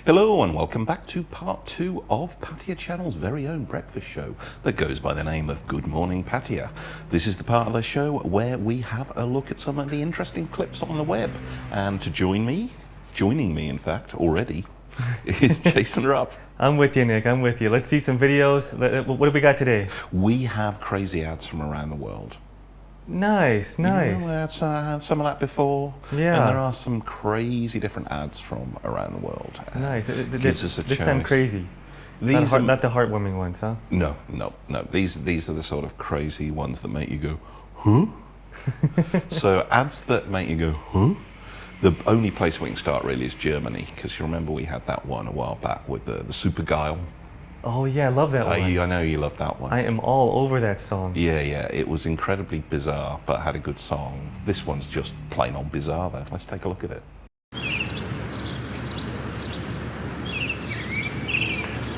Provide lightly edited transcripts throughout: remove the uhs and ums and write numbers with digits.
Hello and welcome back to part 2 of Pattaya Channel's very own breakfast show that goes by the name of Good Morning Pattaya. This is the part of the show where we have a look at some of the interesting clips on the web. And to joining me in fact already, is Jason Rupp. I'm with you, Nick. I'm with you. Let's see some videos. What have we got today? We have crazy ads from around the world. Nice, nice. You know, we had some of that before. Yeah. And there are some crazy different ads from around the world. Nice. Gives us a this choice. time crazy. These not the heartwarming ones, huh? No. These are the sort of crazy ones that make you go, huh? So ads that make you go, huh? The only place we can start really is Germany, because you remember we had that one a while back with the Super Guile. Oh yeah, I love that one. I know you love that one. I am all over that song. Yeah, it was incredibly bizarre, but had a good song. This one's just plain old bizarre though. Let's take a look at it.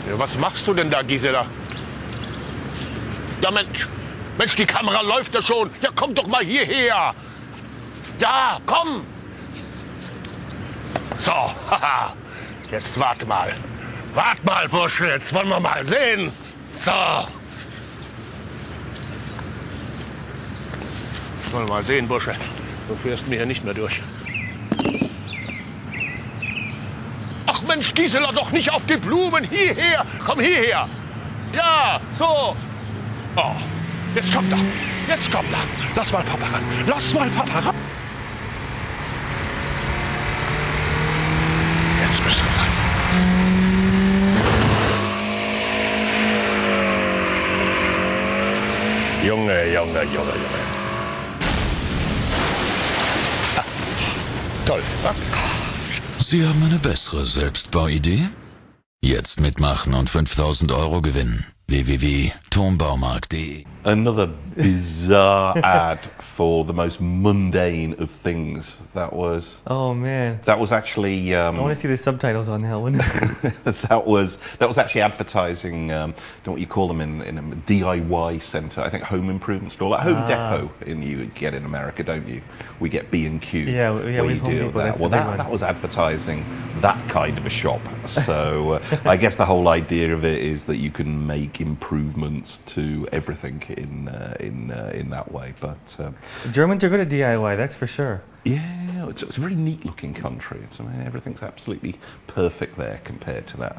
Ja, was machst du denn da, Gisela? Ja, Mensch, die Kamera läuft ja schon. Ja, komm doch mal hierher. Ja, komm. So, haha. Jetzt warte mal. Wart mal, Bursche, jetzt wollen wir mal sehen. So. Wollen wir mal sehen, Bursche. Du fährst mir hier nicht mehr durch. Ach Mensch, Gisela, doch nicht auf die Blumen. Hierher, komm hierher. Ja, so. Oh, jetzt kommt er. Jetzt kommt er. Lass mal Papa ran. Lass mal Papa ran. Jetzt bist du dran. Junge. Ah, toll, was? Sie haben eine bessere Selbstbauidee? Jetzt mitmachen und 5.000 € gewinnen. www.turmbaumarkt.de. Another bizarre ad for the most mundane of things. That was actually. I want to see the subtitles on that one. that was actually advertising. Don't know what you call them in a DIY centre. I think home improvement store, like Home Depot. You get in America, don't you? We get B&Q. Yeah, we Home Depot. That. Well, that was advertising that kind of a shop. So I guess the whole idea of it is that you can make improvements to everything in that way. But Germans are good at DIY, that's for sure. Yeah, it's a very neat looking country. Everything's absolutely perfect there compared to that.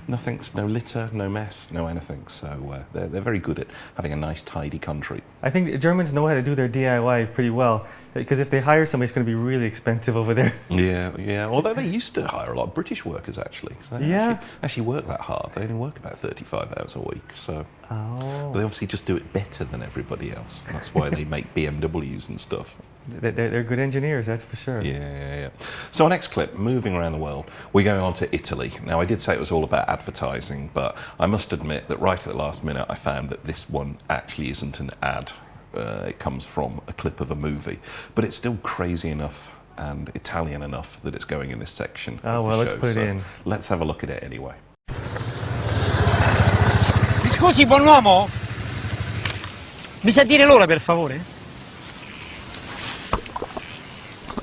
No litter, no mess, no anything. So they're very good at having a nice tidy country. I think the Germans know how to do their DIY pretty well, because if they hire somebody, it's going to be really expensive over there. Yeah. Although they used to hire a lot of British workers actually, because they actually work that hard. They only work about 35 hours a week. So but they obviously just do it better than everybody else. That's why they make BMWs and stuff. They're good engineers, that's for sure. Yeah. So our next clip, moving around the world, we're going on to Italy. Now, I did say it was all about advertising, but I must admit that right at the last minute, I found that this one actually isn't an ad. It comes from a clip of a movie, but it's still crazy enough and Italian enough that it's going in this section. Oh, well, let's put it in. Let's have a look at it anyway. Mi scusi, buon uomo? Mi sa dire l'ora, per favore?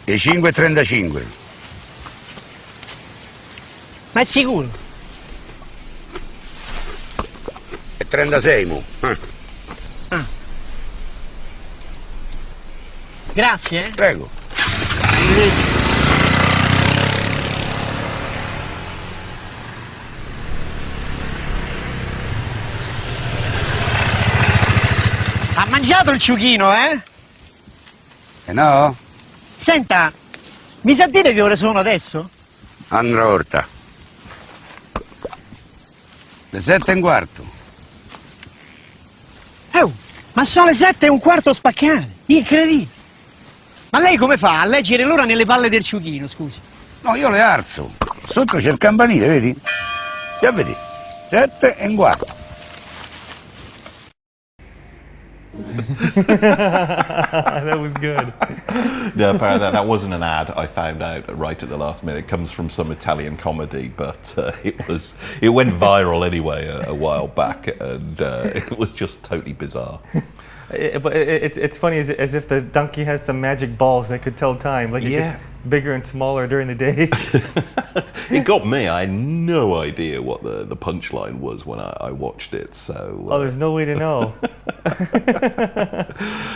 E 5:35. Ma è sicuro? E 36, mu. Ah. Grazie, Prego. Ha mangiato il ciuchino, eh? E no? Senta, mi sa dire che ore sono adesso? Andrò orta. Le 7:15. Ma sono le 7:15 spaccate, incredibile. Ma lei come fa a leggere l'ora nelle palle del ciuchino, scusi? No, io le alzo. Sotto c'è il campanile, vedi? Ya vedi. 7:15. That was good. No, apparently that wasn't an ad. I found out right at the last minute. It comes from some Italian comedy, but it went viral anyway a while back, and it was just totally bizarre. But it's funny as if the donkey has some magic balls that could tell time. Like it gets bigger and smaller during the day. It got me. I had no idea what the punchline was when I watched it. So Oh, there's no way to know.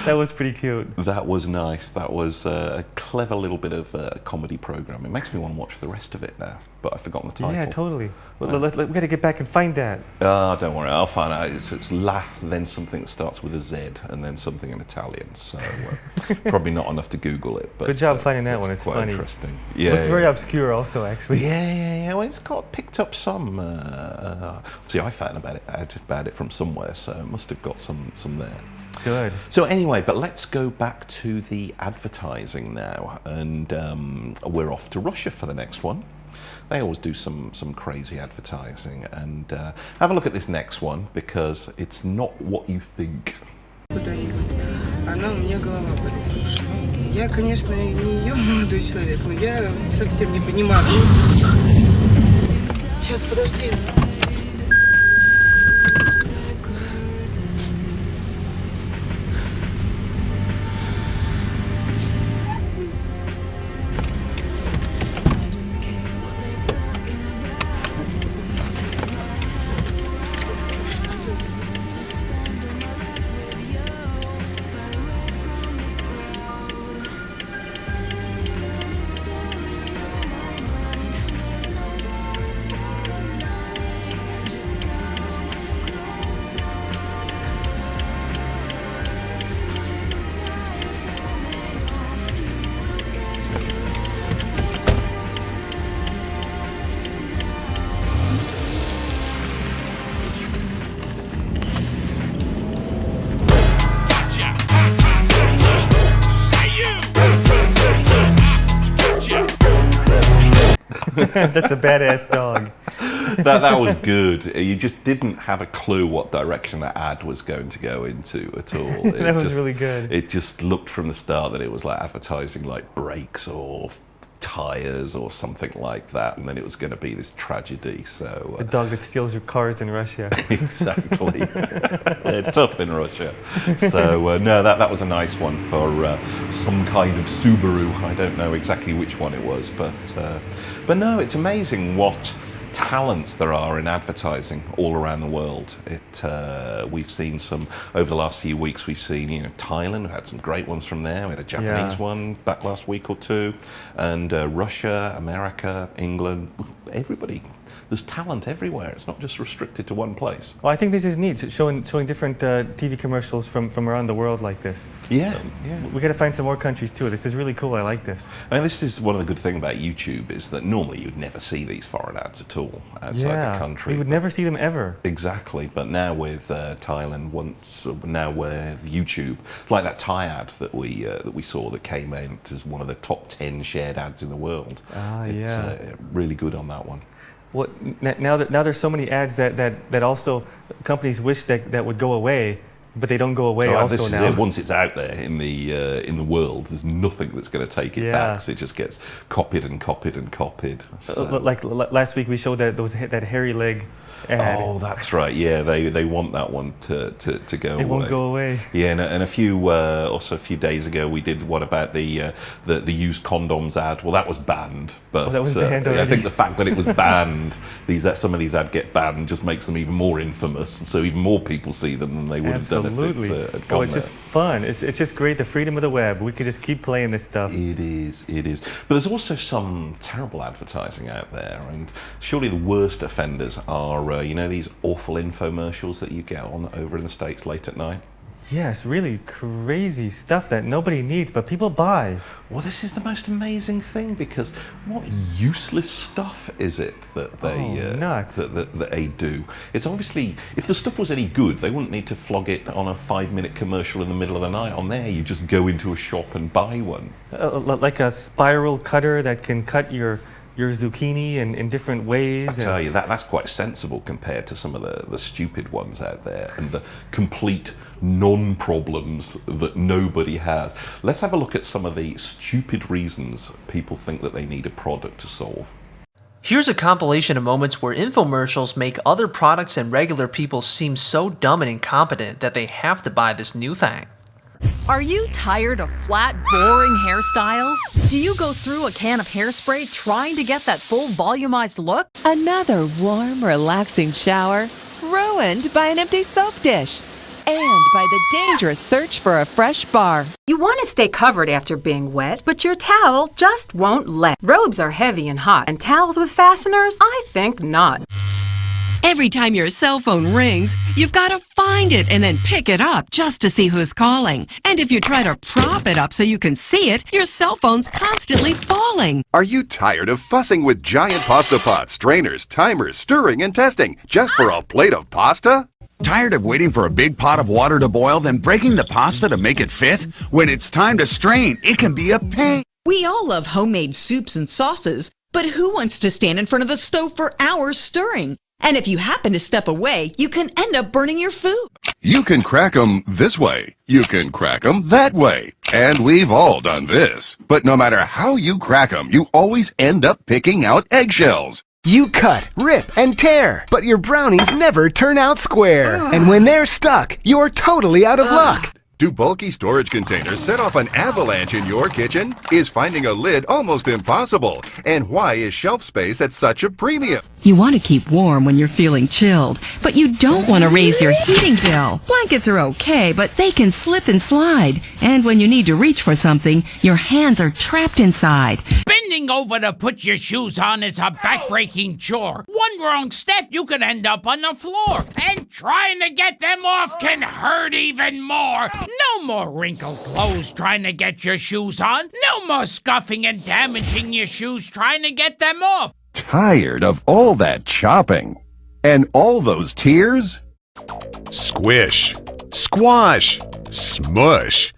That was pretty cute. that was nice. That was a clever little bit of comedy program. It makes me want to watch the rest of it now, but I've forgotten the title. Yeah, totally. We got to get back and find that. Don't worry, I'll find out. It's La, then something that starts with a Z, and then something in Italian. So probably not enough to Google it. But Good job finding that one. It's quite funny. Interesting. Yeah, Looks very obscure, also, actually. Yeah. Well, it's got picked up some. See, I found out about it from somewhere, so it must have got some there. Good. So anyway, but let's go back to the advertising now, and we're off to Russia for the next one. They always do some crazy advertising, and have a look at this next one because it's not what you think. Куда-нибудь. Она у меня голова болит, слушай. Я, конечно, не ее молодой человек, но я совсем не понимаю. Сейчас, подожди. That's a badass dog. That was good. You just didn't have a clue what direction that ad was going to go into at all. That was really good. It just looked from the start that it was like advertising like brakes or tires or something like that, and then it was going to be this tragedy. So A dog that steals your cars in Russia. exactly. They're tough in Russia. So no, that was a nice one for some kind of Subaru. I don't know exactly which one it was, but no, it's amazing what talents there are in advertising all around the world. We've seen some over the last few weeks. We've seen, Thailand. We had some great ones from there. We had a Japanese one back last week or two, and Russia, America, England. Everybody. There's talent everywhere. It's not just restricted to one place. Well, I think this is neat, showing different TV commercials from around the world like this. Yeah. We got to find some more countries too. This is really cool. I like this. And this is one of the good things about YouTube is that normally you'd never see these foreign ads at all outside the country. We would never see them ever. Exactly, but now with Thailand, now with YouTube, like that Thai ad that we saw that came in as one of the top 10 shared ads in the world. It's really good on that one. Well, now there's so many ads that also companies wish that would go away, but they don't go away also this now. Is it. Once it's out there in the world, there's nothing that's going to take it back. So it just gets copied and copied and copied. So. Like last week we showed that hairy leg ad. Oh, that's right. Yeah, they want that one to go away. It won't go away. Yeah, and a few days ago we did what about the used condoms ad? Well, that was banned, but that was banned already. I think the fact that it was banned, some of these ads get banned, just makes them even more infamous. So even more people see them than they would have done if it had gone it's just fun. It's just great. The freedom of the web. We could just keep playing this stuff. It is. But there's also some terrible advertising out there, and surely the worst offenders are these awful infomercials that you get on over in the States late at night. Yes, really crazy stuff that nobody needs, but people buy. Well, this is the most amazing thing, because what useless stuff is it that they do? It's obviously, if the stuff was any good, they wouldn't need to flog it on a 5-minute commercial in the middle of the night. On there, you just go into a shop and buy one. Like a spiral cutter that can cut your zucchini in different ways. I tell you, that's quite sensible compared to some of the stupid ones out there and the complete non-problems that nobody has. Let's have a look at some of the stupid reasons people think that they need a product to solve. Here's a compilation of moments where infomercials make other products and regular people seem so dumb and incompetent that they have to buy this new thing. Are you tired of flat, boring hairstyles? Do you go through a can of hairspray trying to get that full volumized look? Another warm, relaxing shower ruined by an empty soap dish and by the dangerous search for a fresh bar. You want to stay covered after being wet, but your towel just won't let. Robes are heavy and hot, and towels with fasteners? I think not. Every time your cell phone rings, you've got to find it and then pick it up just to see who's calling. And if you try to prop it up so you can see it, your cell phone's constantly falling. Are you tired of fussing with giant pasta pots, strainers, timers, stirring and testing just for a plate of pasta? Tired of waiting for a big pot of water to boil, then breaking the pasta to make it fit? When it's time to strain, it can be a pain. We all love homemade soups and sauces, but who wants to stand in front of the stove for hours stirring? And if you happen to step away, you can end up burning your food. You can crack 'em this way. You can crack 'em that way. And we've all done this. But no matter how you crack 'em, you always end up picking out eggshells. You cut, rip, and tear, but your brownies never turn out square. And when they're stuck, you're totally out of luck. Do bulky storage containers set off an avalanche in your kitchen? Is finding a lid almost impossible? And why is shelf space at such a premium? You want to keep warm when you're feeling chilled, but you don't want to raise your heating bill. Blankets are okay, but they can slip and slide. And when you need to reach for something, your hands are trapped inside. Bending over to put your shoes on is a back-breaking chore. One wrong step, you could end up on the floor. And trying to get them off can hurt even more. No more wrinkled clothes trying to get your shoes on. No more scuffing and damaging your shoes trying to get them off. Tired of all that chopping and all those tears? Squish, squash, smush.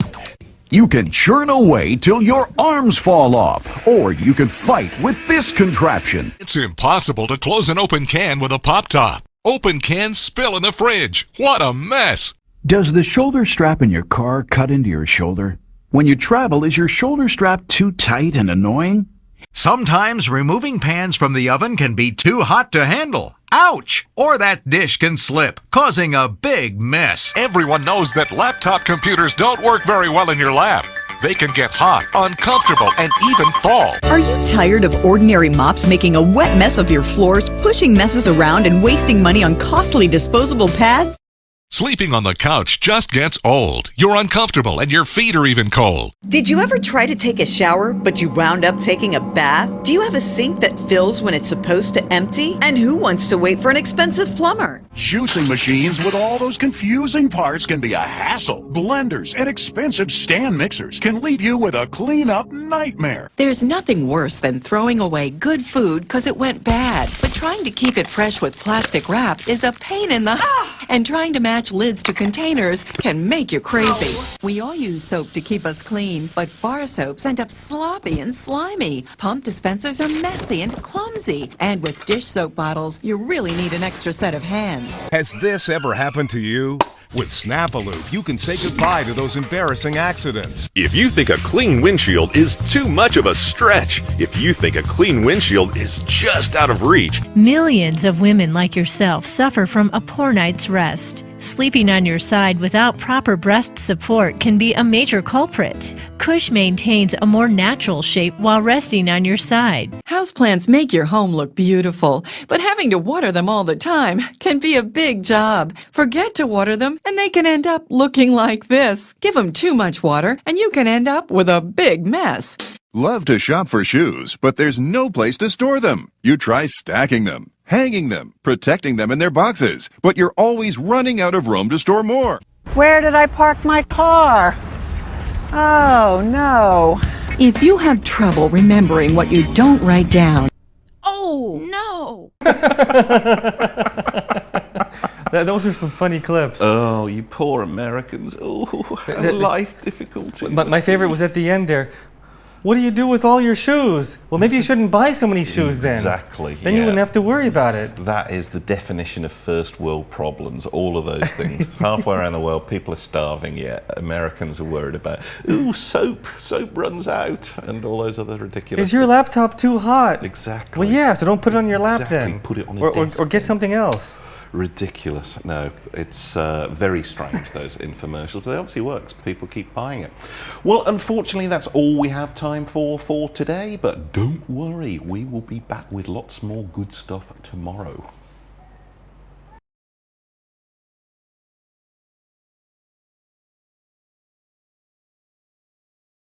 You can churn away till your arms fall off, or you can fight with this contraption. It's impossible to close an open can with a pop top. Open cans spill in the fridge. What a mess. Does the shoulder strap in your car cut into your shoulder? When you travel, is your shoulder strap too tight and annoying? Sometimes removing pans from the oven can be too hot to handle. Ouch! Or that dish can slip, causing a big mess. Everyone knows that laptop computers don't work very well in your lap. They can get hot, uncomfortable, and even fall. Are you tired of ordinary mops making a wet mess of your floors, pushing messes around, and wasting money on costly disposable pads? Sleeping on the couch just gets old. You're uncomfortable and your feet are even cold. Did you ever try to take a shower, but you wound up taking a bath? Do you have a sink that fills when it's supposed to empty? And who wants to wait for an expensive plumber? Juicing machines with all those confusing parts can be a hassle. Blenders and expensive stand mixers can leave you with a cleanup nightmare. There's nothing worse than throwing away good food because it went bad. But trying to keep it fresh with plastic wrap is a pain in the... And trying to match lids to containers can make you crazy. We all use soap to keep us clean, but bar soaps end up sloppy and slimy. Pump dispensers are messy and clumsy. And with dish soap bottles, you really need an extra set of hands. Has this ever happened to you? With Snap-a-Loop, you can say goodbye to those embarrassing accidents. If you think a clean windshield is too much of a stretch, if you think a clean windshield is just out of reach, millions of women like yourself suffer from a poor night's rest. Sleeping on your side without proper breast support can be a major culprit. Cush maintains a more natural shape while resting on your side. Houseplants make your home look beautiful, but having to water them all the time can be a big job. Forget to water them and they can end up looking like this. Give them too much water and you can end up with a big mess. Love to shop for shoes, but there's no place to store them. You try stacking them, hanging them, protecting them in their boxes, but you're always running out of room to store more. Where did I park my car? Oh, no. If you have trouble remembering what you don't write down. Oh, no. Those are some funny clips. Oh, you poor Americans. Oh, life difficulties. My favorite was at the end there. What do you do with all your shoes? Well, maybe you shouldn't buy so many shoes then. Exactly. Then you wouldn't have to worry about it. That is the definition of first world problems, all of those things. Halfway around the world, people are starving, yet Americans are worried about, ooh, soap runs out, and all those other ridiculous Is your laptop too hot? Exactly. Well, yeah, so don't put it on your lap exactly. then. Put it on a desk. Or get something else. Ridiculous. No, it's very strange, those infomercials, but it obviously works. People keep buying it. Well, unfortunately, that's all we have time for today, but don't worry, we will be back with lots more good stuff tomorrow.